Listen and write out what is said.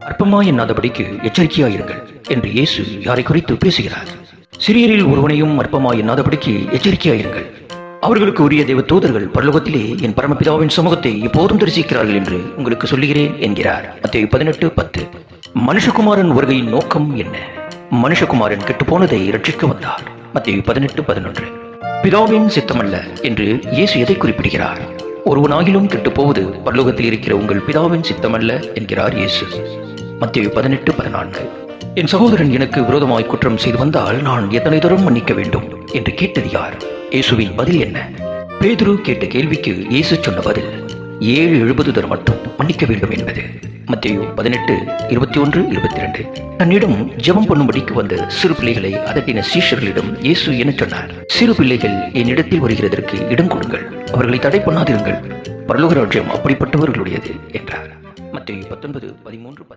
அற்பமாய் எண்ணாதபடிக்கு எச்சரிக்கையாயிருங்கள் என்று இயேசு யாரை குறித்து பேசுகிறார்? சிறியரில் ஒருவனையும் அற்பமாய் எண்ணாதபடிக்கு எச்சரிக்கையாயிருங்கள். அவர்களுக்கு உரிய தேவ தூதர்கள் பரலோகத்திலே என் பரமபிதாவின் சமூகத்தை எப்போதும் தரிசிக்கிறார்கள் என்று உங்களுக்கு சொல்லுகிறேன் என்கிறார். மத்தேயு 18:10. மனுஷகுமாரன் வருகையின் நோக்கம் என்ன? மனுஷகுமாரன் கெட்டுப்போனதை ரட்சிக்க வந்தார். மத்தேயு 18:11. பிதாவின் சித்தமல்ல என்று இயேசு எதை குறிப்பிடுகிறார்? ஒருவனாகிலும் கெட்டுப்போவது பரலோகத்தில் இருக்கிற உங்கள் பிதாவின் சித்தமல்ல என்கிறார் இயேசு. மத்தேயு 18:14. என் சகோதரன் எனக்கு விரோதமாய் குற்றம் செய்து வந்தால் நான் எத்தனை தரம் மன்னிக்க வேண்டும் என்று கேட்டது யார்? இயேசுவின் பதில் என்ன? பேதுரு கேட்ட கேள்விக்கு இயேசு சொன்ன பதில் 7-70 தரம் மட்டும் மன்னிக்க வேண்டும் என்பது. மத்தேயு 18:21-22. தன்னிடம் ஜெபம் பண்ணும்படிக்கு வந்த சிறு பிள்ளைகளை அதட்டின சீஷர்களிடம் இயேசு என்ன சொன்னார்? சிறு பிள்ளைகள் என்னிடத்தில் வருகிறதற்கு இடம் கொடுங்கள், அவர்களை தடை பண்ணாதிருங்கள், பரலோக ராஜ்யம் அப்படிப்பட்டவர்களுடையது என்றார். மத்தேயு 19:13-14.